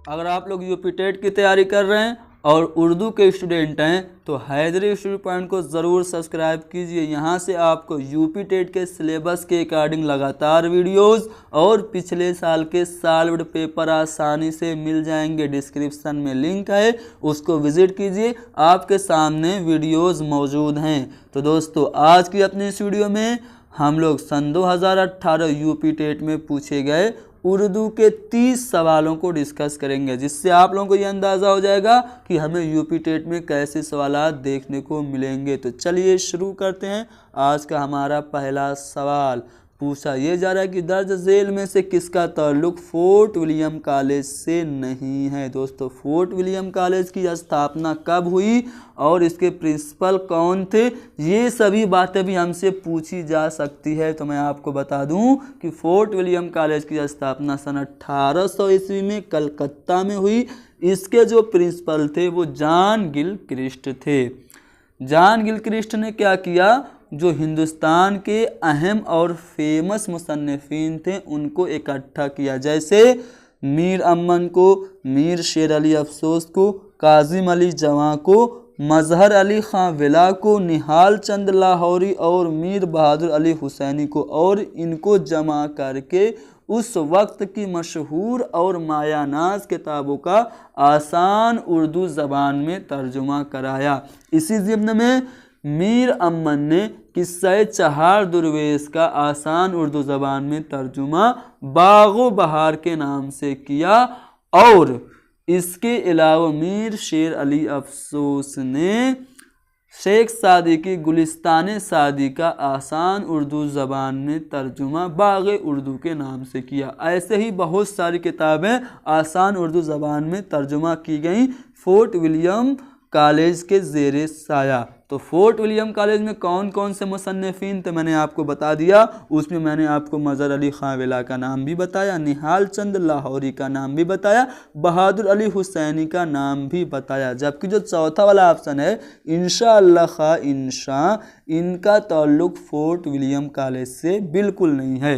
अगर आप लोग यूपी टेट की तैयारी कर रहे हैं और उर्दू के स्टूडेंट हैं तो हैदरी स्टडी पॉइंट को ज़रूर सब्सक्राइब कीजिए। यहाँ से आपको यूपी टेट के सिलेबस के अकॉर्डिंग लगातार वीडियोस और पिछले साल के सॉल्व्ड पेपर आसानी से मिल जाएंगे। डिस्क्रिप्शन में लिंक है, उसको विजिट कीजिए, आपके सामने वीडियोस मौजूद हैं। तो दोस्तों, आज की अपनी इस वीडियो में हम लोग सन 2018 यूपी टेट में पूछे गए उर्दू के 30 सवालों को डिस्कस करेंगे, जिससे आप लोगों को ये अंदाज़ा हो जाएगा कि हमें यूपी टेट में कैसे सवालात देखने को मिलेंगे। तो चलिए शुरू करते हैं। आज का हमारा पहला सवाल पूछा ये जा रहा है कि दर्ज झेल में से किसका ताल्लुक फोर्ट विलियम कॉलेज से नहीं है। दोस्तों, फोर्ट विलियम कॉलेज की स्थापना कब हुई और इसके प्रिंसिपल कौन थे, ये सभी बातें भी हमसे पूछी जा सकती है। तो मैं आपको बता दूं कि फोर्ट विलियम कॉलेज की स्थापना सन 1800 ईस्वी में कलकत्ता में हुई। इसके जो प्रिंसिपल थे वो जॉन गिलक्रिस्ट थे। जॉन गिलक्रिस्ट ने क्या किया, जो हिंदुस्तान के अहम और फेमस मुसन्निफीन थे उनको इकट्ठा किया, जैसे मीर अमन को, मीर शेर अली अफसोस को, काजिम अली जवां को, मजहर अली खां विला को, निहाल चंद लाहौरी और मीर बहादुर अली हुसैनी को, और इनको जमा करके उस वक्त की मशहूर और मायानाज किताबों का आसान उर्दू ज़बान में तर्जुमा कराया। इसी ज़िम्न में मीर अमन ने किस्सा चहार दुर्वेश का आसान उर्दू ज़बान में तर्जुमा बागो बहार के नाम से किया, और इसके अलावा मीर शेर अली अफसोस ने शेख सादी की गुलिस्तान सादी का आसान उर्दू ज़बान में तर्जुमा बाग़े उर्दू के नाम से किया। ऐसे ही बहुत सारी किताबें आसान उर्दू ज़बान में तर्जुमा की गई फोर्ट विलियम कॉलेज के ज़ेरे साया। तो फोर्ट विलियम कॉलेज में कौन कौन से मुसन्निफीन थे मैंने आपको बता दिया। उसमें मैंने आपको मजहर अली खां विला का नाम भी बताया, निहाल चंद लाहौरी का नाम भी बताया, बहादुर अली हुसैनी का नाम भी बताया। जबकि जो चौथा वाला ऑप्शन है इंशा अल्लाह खां इंशा, इनका ताल्लुक फोर्ट विलियम कॉलेज से बिल्कुल नहीं है।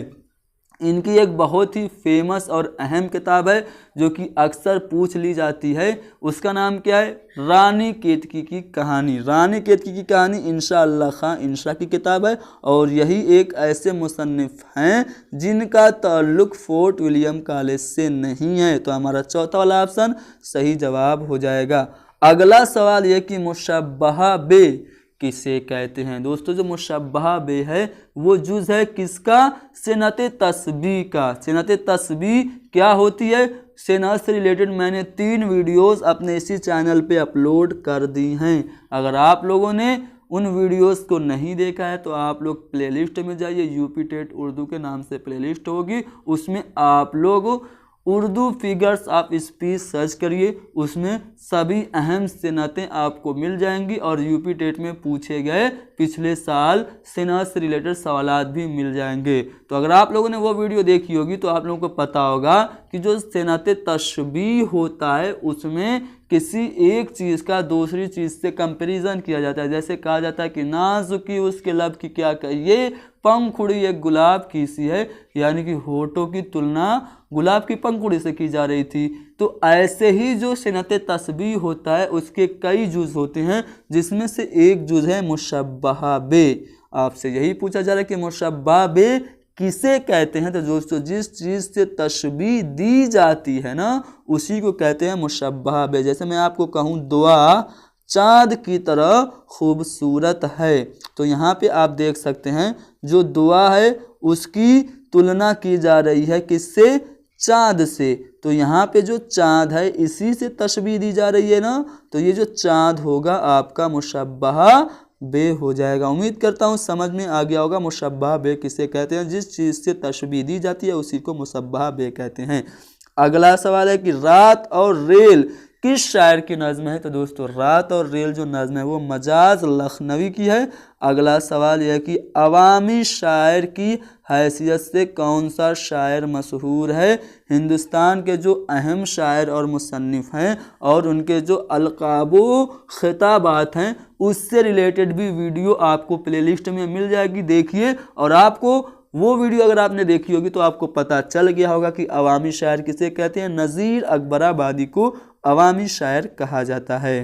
इनकी एक बहुत ही फेमस और अहम किताब है जो कि अक्सर पूछ ली जाती है, उसका नाम क्या है, रानी केतकी की कहानी। रानी केतकी की कहानी इंशा अल्लाह खां इंशा की किताब है, और यही एक ऐसे मुसन्निफ हैं जिनका ताल्लुक फोर्ट विलियम कॉलेज से नहीं है। तो हमारा चौथा वाला ऑप्शन सही जवाब हो जाएगा। अगला सवाल यह कि मुशब्बहा बे किसे कहते हैं। दोस्तों, जो मुशब्बहा बे है वो जुज़ है किसका, सनत तस्बीह का। सनत तस्बीह क्या होती है, सनत से रिलेटेड मैंने 3 वीडियोस अपने इसी चैनल पे अपलोड कर दी हैं। अगर आप लोगों ने उन वीडियोस को नहीं देखा है तो आप लोग प्लेलिस्ट में जाइए, यूपी टेट उर्दू के नाम से प्लेलिस्ट होगी, उसमें आप लोग Urdu figures of speech search करिए, उसमें सभी अहम सनतें आपको मिल जाएंगी और यूपी टेट में पूछे गए पिछले साल सनत से रिलेटेड सवालात भी मिल जाएंगे। तो अगर आप लोगों ने वो वीडियो देखी होगी तो आप लोगों को पता होगा कि जो सनत तशबीह होता है उसमें किसी एक चीज़ का दूसरी चीज़ से कंपैरिजन किया जाता है। जैसे कहा जाता है कि नाजुकी उसके लब की क्या कहिए, पंखुड़ी एक गुलाब की सी है, यानी कि होठों की तुलना गुलाब की पंखुड़ी से की जा रही थी। तो ऐसे ही जो सनत तस्बीह होता है उसके कई जुज़ होते हैं, जिसमें से एक जुज़ है मुशब्बहा बे। आपसे यही पूछा जा रहा है कि मुशब्बहा बे किसे कहते हैं। तो दोस्तों, जिस चीज़ से तशबीह दी जाती है ना उसी को कहते हैं मुशब्बहा बे। जैसे मैं आपको कहूँ दुआ चाँद की तरह खूबसूरत है, तो यहाँ पे आप देख सकते हैं जो दुआ है उसकी तुलना की जा रही है किससे, चाँद से। तो यहाँ पे जो चाँद है इसी से तशबीह दी जा रही है ना, तो ये जो चाँद होगा आपका मुशब्बहा बे हो जाएगा। उम्मीद करता हूँ समझ में आ गया होगा मुशब्बहा बे किसे कहते हैं। जिस चीज़ से तशबीह दी जाती है उसी को मुशब्बहा बे कहते हैं। अगला सवाल है कि रात और रेल किस शायर की नज़्म है। तो दोस्तों, रात और रेल जो नज़्म है वो मजाज लखनवी की है। अगला सवाल यह है कि अवामी शायर की हैसियत से कौन सा शायर मशहूर है। हिंदुस्तान के जो अहम शायर और मुसन्निफ हैं और उनके जो अलकाबो खिताबात हैं उससे रिलेटेड भी वीडियो आपको प्लेलिस्ट में मिल जाएगी, देखिए और आपको वो वीडियो अगर आपने देखी होगी तो आपको पता चल गया होगा कि अवामी शायर किसे कहते हैं। नज़ीर अकबराबादी को अवामी शायर कहा जाता है।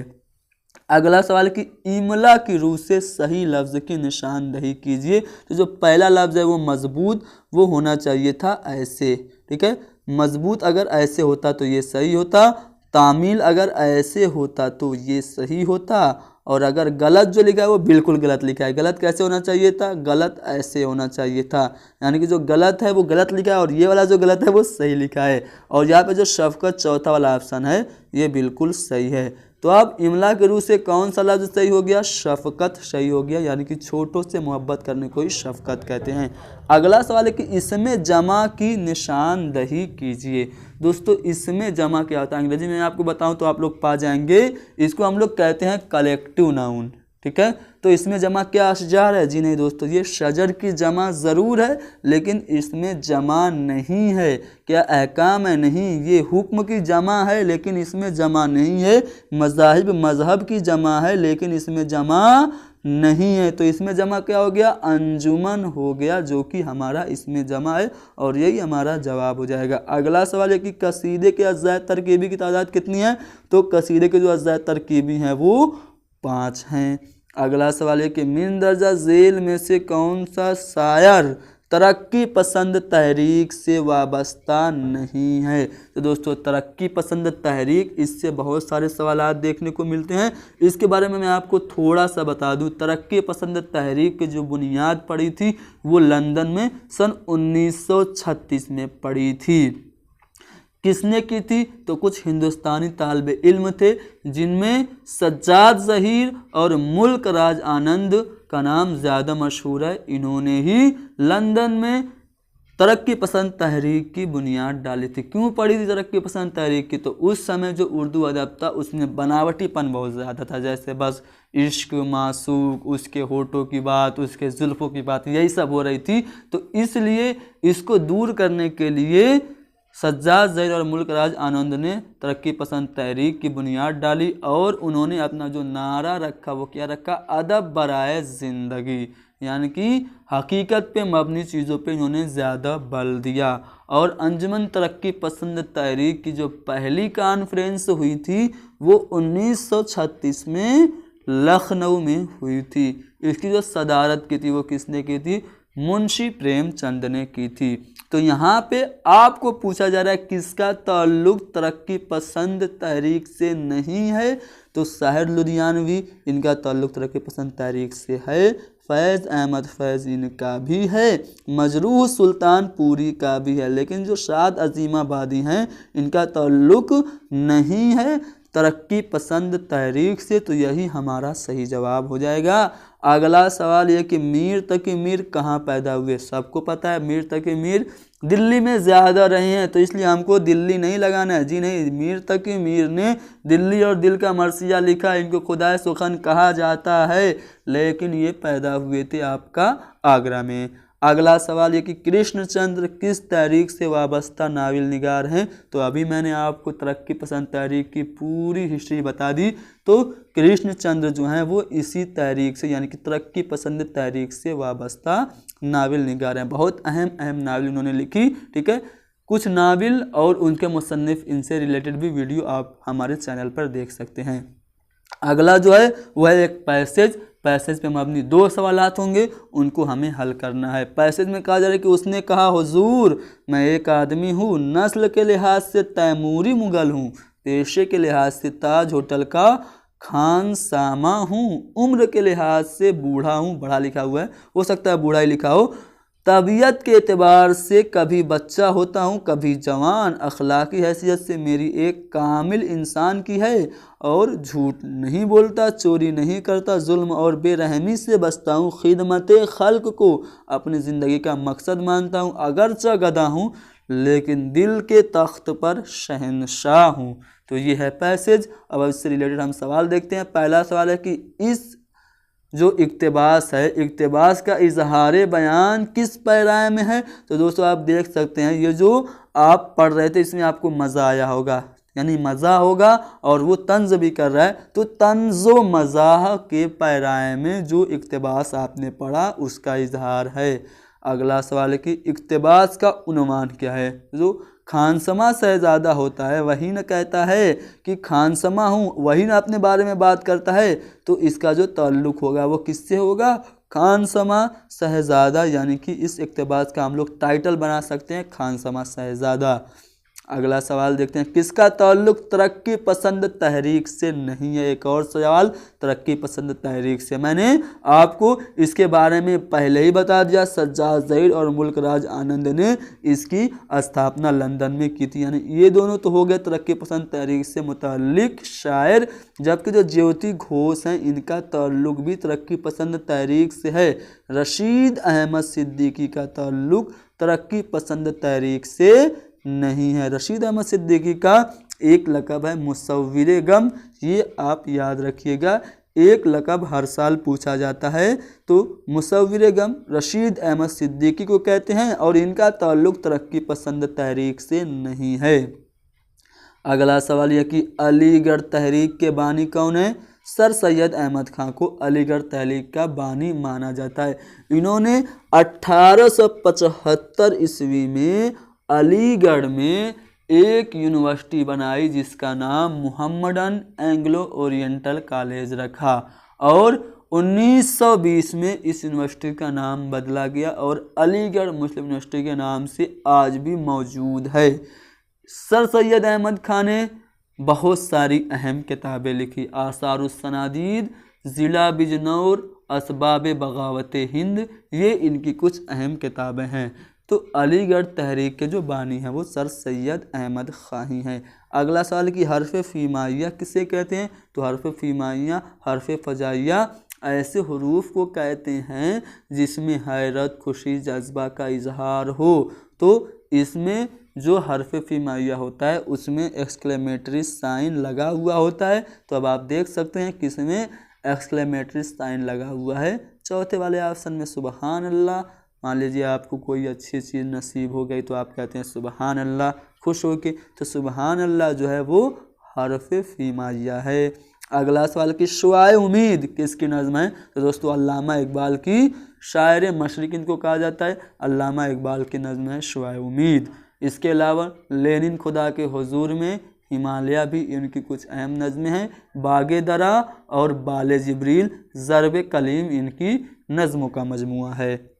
अगला सवाल कि इमला की रूह से सही लफ्ज़ की निशानदही कीजिए। तो जो पहला लफ्ज़ है वो मजबूत, वो होना चाहिए था ऐसे, ठीक है। मजबूत अगर ऐसे होता तो ये सही होता, तामील अगर ऐसे होता तो ये सही होता, और अगर गलत जो लिखा है वो बिल्कुल गलत लिखा है। गलत कैसे होना चाहिए था? गलत ऐसे होना चाहिए था, यानी कि जो गलत है वो गलत लिखा है और ये वाला जो गलत है वो सही लिखा है। और यहाँ पे जो शफकत चौथा वाला ऑप्शन है ये बिल्कुल सही है। तो अब इमला के रूह से कौन सा लफ्ज़ सही हो गया? शफकत सही हो गया, यानी कि छोटों से मोहब्बत करने को ही शफकत कहते हैं। अगला सवाल है कि इसमें जमा की निशानदही कीजिए। दोस्तों इसमें जमा क्या होता है? अंग्रेजी में आपको बताऊं तो आप लोग पा जाएंगे, इसको हम लोग कहते हैं कलेक्टिव नाउन, ठीक है। तो इसमें जमा क्या अशजार है? जी नहीं दोस्तों, ये शजर की जमा ज़रूर है लेकिन इसमें जमा नहीं है। क्या अहकाम है? नहीं, ये हुक्म की जमा है लेकिन इसमें जमा नहीं है। मज़ाहिब मज़हब की जमा है लेकिन इसमें जमा नहीं है। तो इसमें जमा क्या हो गया? अंजुमन हो गया, जो कि हमारा इसमें जमा है और यही हमारा जवाब हो जाएगा। अगला सवाल है कि कसीदे के अज़्ज़ाए तरकीबी की तादाद कितनी है? तो कसीदे के जो अज़्ज़ाए तरकीबी हैं वो 5 हैं। अगला सवाल है कि मिन दर्जा झेल में से कौन सा शायर तरक्की पसंद तहरीक से वाबस्ता नहीं है? तो दोस्तों तरक्की पसंद तहरीक, इससे बहुत सारे सवालात देखने को मिलते हैं। इसके बारे में मैं आपको थोड़ा सा बता दूं। तरक्की पसंद तहरीक की जो बुनियाद पड़ी थी वो लंदन में सन 1936 में पड़ी थी। किसने की थी? तो कुछ हिंदुस्तानी तालिब इल्म थे जिनमें सज्जाद ज़हीर और मुल्क राज आनंद का नाम ज़्यादा मशहूर है। इन्होंने ही लंदन में तरक्की पसंद तहरीक की बुनियाद डाली थी। क्यों पड़ी थी तरक्की पसंद तहरीक की? तो उस समय जो उर्दू अदब था उसमें बनावटीपन बहुत ज़्यादा था, जैसे बस इश्क, मासूक, उसके होठों की बात, उसके जुल्फ़ों की बात, यही सब हो रही थी। तो इसलिए इसको दूर करने के लिए सज्जाद ज़हीर और मुल्क राज आनंद ने तरक्की पसंद तहरीक की बुनियाद डाली और उन्होंने अपना जो नारा रखा वो क्या रखा? अदब बराए ज़िंदगी, यानी कि हकीकत पे मबनी चीज़ों पे इन्होंने ज़्यादा बल दिया। और अंजुमन तरक्की पसंद तहरीक की जो पहली कॉन्फ्रेंस हुई थी वो 1936 में लखनऊ में हुई थी। इसकी जो सदारत की थी वो किसने की थी? मुंशी प्रेमचंद ने की थी। तो यहाँ पे आपको पूछा जा रहा है किसका ताल्लुक तरक्की पसंद तहरीक से नहीं है? तो साहिर लुधियानवी, इनका ताल्लुक तरक्की पसंद तहरीक से है। फैज़ अहमद फैज़ इनका भी है। मजरूह सुल्तानपुरी का भी है, लेकिन जो शाद अजीमाबादी हैं इनका ताल्लुक नहीं है तरक्की पसंद तहरीक से। तो यही हमारा सही जवाब हो जाएगा। अगला सवाल यह कि मीर तकी मीर कहाँ पैदा हुए? सबको पता है मीर तकी मीर दिल्ली में ज़्यादा रहे हैं, तो इसलिए हमको दिल्ली नहीं लगाना है। जी नहीं, मीर तकी मीर ने दिल्ली और दिल का मरसिया लिखा, इनको खुदाए सुखन कहा जाता है, लेकिन ये पैदा हुए थे आपका आगरा में। अगला सवाल ये कि कृष्णचंद्र किस तहरीक से वाबस्ता नावल निगार हैं? तो अभी मैंने आपको तरक्की पसंद तहरीक की पूरी हिस्ट्री बता दी। तो कृष्णचंद्र जो हैं वो इसी तहरीक से, यानी कि तरक्की पसंद तहरीक से वाबस्ता नावल निगार हैं। बहुत अहम अहम नावल उन्होंने लिखी, ठीक है। कुछ नावल और उनके मुसन्निफ, इनसे रिलेटेड भी वीडियो आप हमारे चैनल पर देख सकते हैं। अगला जो है वह है एक पैसेज पे मबनी 2 सवालात होंगे, उनको हमें हल करना है। पैसेज में कहा जा रहा है कि उसने कहा, हुजूर मैं एक आदमी हूँ, नस्ल के लिहाज से तैमूरी मुगल हूँ, पेशे के लिहाज से ताज होटल का खानसामा हूँ, उम्र के लिहाज से बूढ़ा हूँ, बड़ा लिखा हुआ है, हो सकता है बूढ़ा ही लिखा हो, तबीयत के एतबार से कभी बच्चा होता हूँ कभी जवान, अखलाकी हैसियत से मेरी एक कामिल इंसान की है और झूठ नहीं बोलता, चोरी नहीं करता, जुल्म और बेरहमी से बचता हूँ, खिदमत खल्क को अपनी ज़िंदगी का मकसद मानता हूँ, अगरचा गधा हूँ लेकिन दिल के तख्त पर शहनशाह हूँ। तो ये है पैसेज। अब इससे रिलेटेड हम सवाल देखते हैं। पहला सवाल है कि इस जो इक्तबास है, इक्तबास का इजहार बयान किस पैराए में है? तो दोस्तों आप देख सकते हैं, ये जो आप पढ़ रहे थे इसमें आपको मज़ा आया होगा, यानी मज़ा होगा, और वो तंज़ भी कर रहा है, तो तंज़ो मज़ाह के पैराए में जो इक्तबास आपने पढ़ा उसका इजहार है। अगला सवाल है कि इक्तबास का उन्वान क्या है। जो खानसमा शहजादा होता है वही न कहता है कि खानसमा हूँ, वही ना अपने बारे में बात करता है, तो इसका जो ताल्लुक़ होगा वो किससे होगा, खानसमा शहजादा, यानी कि इस इक्तबास का हम लोग टाइटल बना सकते हैं खानसमा शहजादा। अगला सवाल देखते हैं, किसका ताल्लुक़ तरक्की पसंद तहरीक से नहीं है। एक और सवाल तरक्की पसंद तहरीक से, मैंने आपको इसके बारे में पहले ही बता दिया। सज्जाद ज़हीर और मुल्क राज आनंद ने इसकी स्थापना लंदन में की थी, यानी ये दोनों तो हो गए तरक्की पसंद तहरीक से मुताल्लिक शायर, जबकि जो ज्योति घोष हैं इनका ताल्लुक़ भी तरक्की पसंद तहरीक से है। रशीद अहमद सिद्दीकी का ताल्लुक़ तरक्की पसंद तहरीक से नहीं है। रशीद अहमद सिद्दीकी का एक लक़ब है मुसव्विरे गम, ये आप याद रखिएगा, एक लक़ब हर साल पूछा जाता है। तो मुसव्विरे गम रशीद अहमद सिद्दीकी को कहते हैं और इनका ताल्लुक़ तरक्की पसंद तहरीक से नहीं है। अगला सवाल यह कि अलीगढ़ तहरीक के बानी कौन है। सर सैयद अहमद खां को अलीगढ़ तहरीक का बानी माना जाता है। इन्होंने 1875 ईस्वी में अलीगढ़ में एक यूनिवर्सिटी बनाई जिसका नाम मुहम्मदन एंग्लो ओरिएंटल कॉलेज रखा, और 1920 में इस यूनिवर्सिटी का नाम बदला गया और अलीगढ़ मुस्लिम यूनिवर्सिटी के नाम से आज भी मौजूद है। सर सैयद अहमद खान ने बहुत सारी अहम किताबें लिखी, आसारुस सनादीद, ज़िला बिजनौर, असबाब बगावत हिंद, ये इनकी कुछ अहम किताबें हैं। तो अलीगढ़ तहरीक के जो बानी हैं वो सर सैयद अहमद खां ही हैं। अगला सवाल कि हर्फ फीमाइया किसे कहते हैं। तो हर्फ फीमाइया, हर्फ फजाइया ऐसे हरूफ को कहते हैं जिसमें हैरत, खुशी, जज्बा का इजहार हो। तो इसमें जो हर्फ फीमाइया होता है उसमें एक्सक्लेमेटरी साइन लगा हुआ होता है। तो अब आप देख सकते हैं किसमें एक्सक्लेमेटरी साइन लगा हुआ है, चौथे वाले ऑप्शन में सुबहान अल्लाह। मान लीजिए आपको कोई अच्छी चीज़ नसीब हो गई तो आप कहते हैं सुबहान अल्लाह खुश होके, तो सुबहान अल्लाह जो है वो हर्फ फीमाइया है। अगला सवाल कि शुआए उम्मीद किसकी नज़्म है। तो दोस्तों अल्लामा इकबाल की शायर मशरिक़ इनको कहा जाता है। अल्लामा इकबाल की नज़्म है शुआए उम्मीद। इसके अलावा लेनिन खुदा के हुजूर में, हिमालय भी इनकी कुछ अहम नज़्में हैं। बागे दरा और बाले जिब्रील, ज़रब कलीम इनकी नज़्मों का मजमुआ है।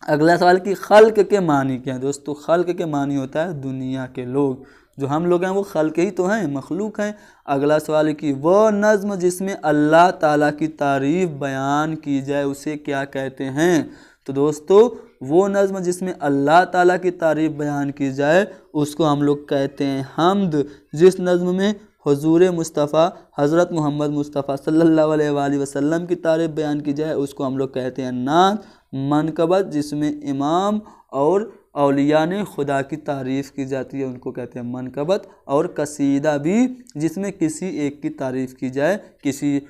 अगला सवाल कि खल्क के मानी क्या है। दोस्तों खल्क के मानी होता है दुनिया के लोग, जो हम लोग हैं वो खल्क ही तो हैं, मखलूक हैं। अगला सवाल है कि वह नज़्म जिसमें अल्लाह ताला की तारीफ़ बयान की जाए उसे क्या कहते हैं। तो दोस्तों वो नज़्म जिसमें अल्लाह ताला की तारीफ़ बयान की जाए उसको हम लोग कहते हैं हम्द। जिस नज़्म में हुजूर मुस्तफ़ा हज़रत मोहम्मद मुस्तफ़ा सल्लल्लाहु अलैहि वसल्लम की तारीफ़ बयान की जाए उसको हम लोग कहते हैं नात। मनकबत जिसमें इमाम और औलिया ने खुदा की तारीफ़ की जाती है उनको कहते हैं मनकबत। और कसीदा भी जिसमें किसी एक की तारीफ़ की जाए, किसी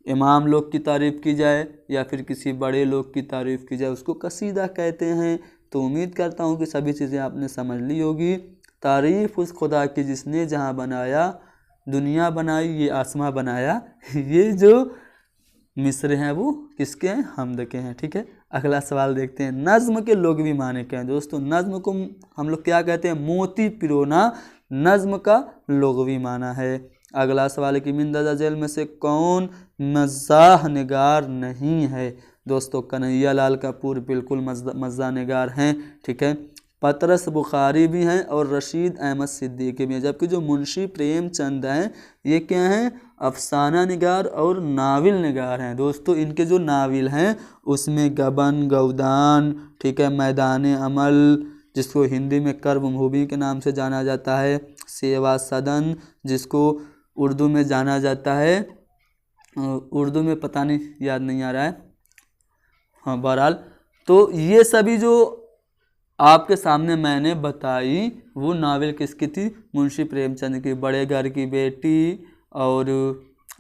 इमाम लोग की तारीफ़ की जाए या फिर किसी बड़े लोग की तारीफ़ की जाए उसको कसीदा कहते हैं। तो उम्मीद करता हूँ कि सभी चीज़ें आपने समझ ली होगी। तारीफ़ उस खुदा की जिसने जहाँ बनाया, दुनिया बनाई, ये आसमां बनाया। ये जो मिसरे हैं वो किसके हैं, हम्द के हैं। ठीक है, अगला सवाल देखते हैं नज़्म के लोगवी माने क्या हैं। दोस्तों नज़्म को हम लोग क्या कहते हैं, मोती पिरोना नज़्म का लोगवी माना है। अगला सवाल है कि मिंदरजा झैल में से कौन मज़ाह निगार नहीं है। दोस्तों कन्हैया लाल कपूर बिल्कुल मज़ाह निगार हैं। ठीक है, पतरस बुखारी भी हैं और रशीद अहमद सिद्दीकी भी हैं। जबकि जो मुंशी प्रेमचंद हैं ये क्या हैं, अफसाना निगार और नाविल निगार हैं। दोस्तों इनके जो नाविल हैं उसमें गबन, गौदान, ठीक है, मैदान अमल जिसको हिंदी में कर्ब मूवी के नाम से जाना जाता है, सेवा सदन जिसको उर्दू में जाना जाता है, उर्दू में पता नहीं याद नहीं आ रहा है, हाँ बहरहाल। तो ये सभी जो आपके सामने मैंने बताई वो नावल किसकी थी, मुंशी प्रेमचंद की। बड़े घर की बेटी और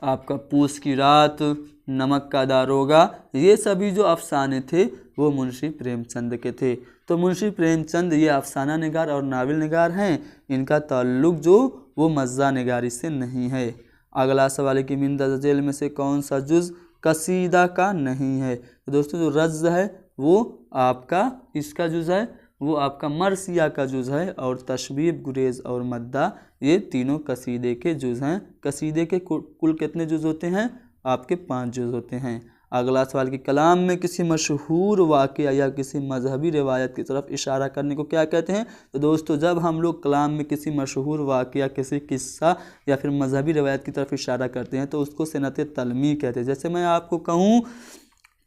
आपका पूस की रात, नमक का दारोगा, ये सभी जो अफसाने थे वो मुंशी प्रेमचंद के थे। तो मुंशी प्रेमचंद ये अफसाना निगार और नावल निगार हैं। इनका ताल्लुक़ जो वो मज़ा निगारी से नहीं है। अगला सवाल है कि मिंदरजा झैल में से कौन सा जुज़ कसीदा का नहीं है। तो दोस्तों जो रज़्ज़ है वो आपका इसका जुज़ है वो आपका मरसिया का जुज़ है, और तशबीब, गुरेज और मद्दा ये तीनों कसीदे के जुज़ हैं। कसीदे के कुल कितने जुज़ होते हैं? आपके 5 जुज़ होते हैं। अगला सवाल कि कलाम में किसी मशहूर वाक़या या किसी मजहबी रिवायत की तरफ इशारा करने को क्या कहते हैं? तो दोस्तों जब हम लोग कलाम में किसी मशहूर वाक़या, किसी किस्सा या फिर मजहबी रिवायत की तरफ इशारा करते हैं तो उसको सिनत तलमी कहते हैं। जैसे मैं आपको कहूँ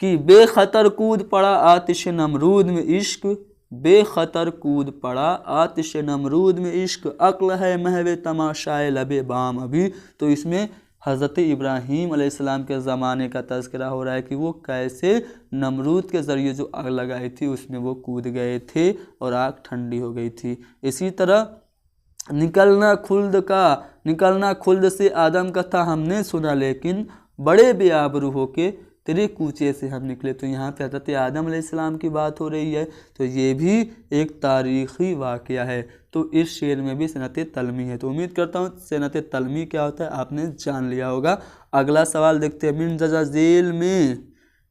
कि बेखतर कूद पड़ा आतिश नमरूद में इश्क, बेखतर कूद पड़ा आतिश नमरूद में इश्क, अक्ल है महवे तमाशाए लबे बाम अभी, तो इसमें हज़रत इब्राहीम अलैहिस्सलाम के ज़माने का तज़किरा हो रहा है कि वो कैसे नमरूद के ज़रिए जो आग लगाई थी उसमें वो कूद गए थे और आग ठंडी हो गई थी। इसी तरह निकलना खुल्द से आदम का था हमने सुना, लेकिन बड़े बेआबरू होके तेरे कूचे से हम निकले, तो यहाँ पे हज़रत आदम अलैहिस्सलाम की बात हो रही है। तो ये भी एक तारीख़ी वाक़या है। तो इस शेर में भी सिनत तलमी है। तो उम्मीद करता हूँ सिनत तलमी क्या होता है आपने जान लिया होगा। अगला सवाल देखते हैं।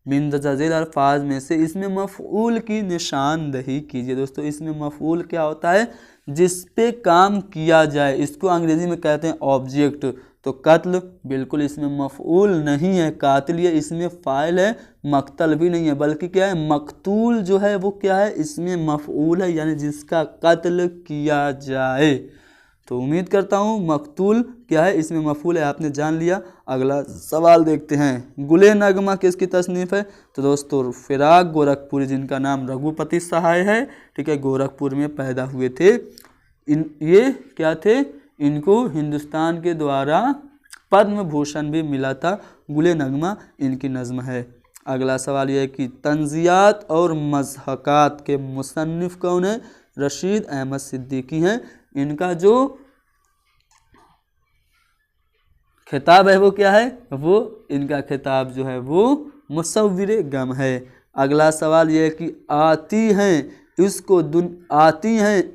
मिन ज़ेल अल्फाज में से इसमें मफ़ऊल की निशानदही कीजिए। दोस्तों इसमें मफ़ऊल क्या होता है? जिस पे काम किया जाए, इसको अंग्रेज़ी में कहते हैं ऑब्जेक्ट। तो कत्ल बिल्कुल इसमें मफ़ऊल नहीं है, कातिल ये इसमें फ़ाइल है, मक्तल भी नहीं है, बल्कि क्या है मकतूल जो है वो क्या है इसमें मफ़ऊल है, यानी जिसका कत्ल किया जाए। तो उम्मीद करता हूँ मकतूल क्या है इसमें मफ़ऊल है, आपने जान लिया। अगला सवाल देखते हैं। गुले नगमा किसकी तसनीफ़ है? तो दोस्तों फ़िराक गोरखपुरी, जिनका नाम रघुपति सहाय है, ठीक है, गोरखपुर में पैदा हुए थे। ये क्या थे? इनको हिंदुस्तान के द्वारा पद्म भूषण भी मिला था। गुले नगमा इनकी नज़्म है। अगला सवाल यह है कि तंज़ियात और मज़हकात के मुसन्निफ़ कौन है? रशीद अहमद सिद्दीकी हैं। इनका जो खिताब है वो क्या है? वो इनका खिताब जो है वो मुसव्विर गम है। अगला सवाल यह है कि आती हैं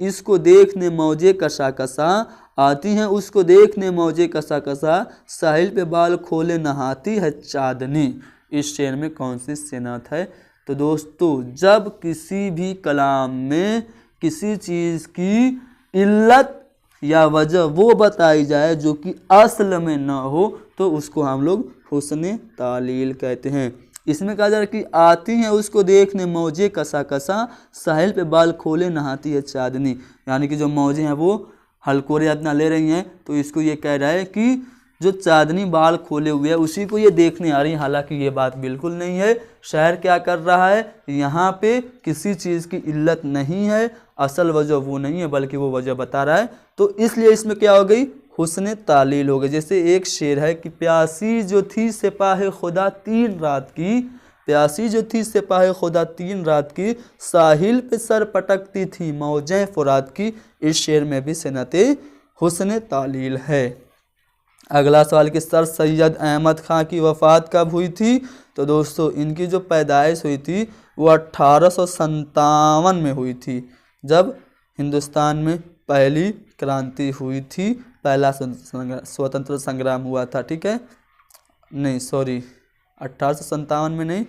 इसको देखने मौजे कसा कसा, आती हैं उसको देखने मौजे कसा कसा, साहिल पे बाल खोले नहाती है चांदनी। इस शेर में कौन सी सिनत है? तो दोस्तों जब किसी भी कलाम में किसी चीज़ की इल्लत या वजह वो बताई जाए जो कि असल में ना हो तो उसको हम लोग हुस्न तालील कहते हैं। इसमें कहा जा रहा है कि आती हैं उसको देखने मौजे कसा कसा, साहिल पे बाल खोले नहाती है चांदनी, यानी कि जो मौजे हैं वो हलकोरे अपना ले रही हैं, तो इसको ये कह रहा है कि जो चांदनी बाल खोले हुए है उसी को ये देखने आ रही है। हालांकि ये बात बिल्कुल नहीं है। शायर क्या कर रहा है? यहाँ पे किसी चीज़ की इल्लत नहीं है, असल वजह वो नहीं है, बल्कि वो वजह बता रहा है। तो इसलिए इसमें क्या हो गई? हुस्न तालील हो गई। जैसे एक शेर है कि प्यासी जो थी सिपाही खुदा 3 रात की, प्यासी जो थी सिपाही खुदा 3 रात की, साहिल पे सर पटकती थी मौजें फुरात की। इस शेर में भी सिनत हुस्न तालील है। अगला सवाल कि सर सैयद अहमद खां की वफ़ात कब हुई थी? तो दोस्तों इनकी जो पैदाइश हुई थी वो 1857 में हुई थी, जब हिंदुस्तान में पहली क्रांति हुई थी, पहला स्वतंत्र संग्राम हुआ था। ठीक है, नहीं सॉरी 1857 में नहीं,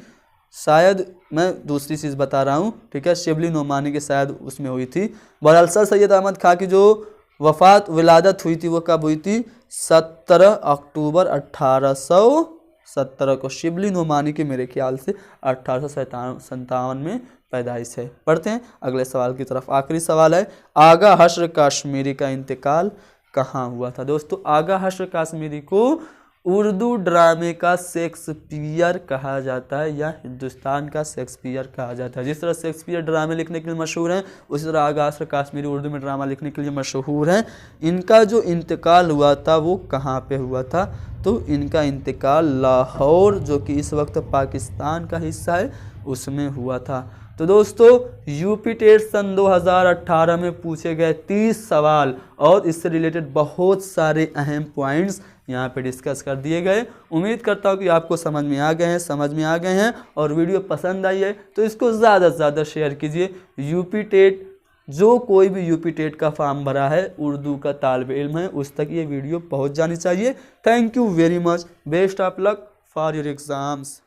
शायद मैं दूसरी चीज़ बता रहा हूँ। ठीक है, शिबली नोमानी के शायद उसमें हुई थी। बहरहाल सर सैयद अहमद खां की जो वफ़ात विलादत हुई थी वो कब हुई थी? 17 अक्टूबर 1817 को। शिबली नोमानी के मेरे ख्याल से 1857 में पैदाइश है। पढ़ते हैं अगले सवाल की तरफ। आखिरी सवाल है, आगा हश्र काश्मीरी का इंतकाल कहाँ हुआ था? दोस्तों आगा हश्र काश्मीरी को उर्दू ड्रामे का शेक्सपियर कहा जाता है, या हिंदुस्तान का शेक्सपियर कहा जाता है। जिस तरह शेक्सपियर ड्रामे लिखने के लिए मशहूर हैं, उसी तरह आगा हश्र काश्मीरी उर्दू में ड्रामा लिखने के लिए मशहूर हैं। इनका जो इंतकाल हुआ था वो कहाँ पे हुआ था? तो इनका इंतकाल लाहौर, जो कि इस वक्त पाकिस्तान का हिस्सा है, उसमें हुआ था। तो दोस्तों यूपी टेट सन 2018 में पूछे गए 30 सवाल और इससे रिलेटेड बहुत सारे अहम पॉइंट्स यहाँ पे डिस्कस कर दिए गए। उम्मीद करता हूँ कि आपको समझ में आ गए हैं और वीडियो पसंद आई है तो इसको ज़्यादा से ज़्यादा शेयर कीजिए। यूपी टेट, जो कोई भी यूपी टेट का फॉर्म भरा है, उर्दू का तालिब इल्म है, उस तक ये वीडियो पहुँच जानी चाहिए। Thank you very much. Best of luck for your exams.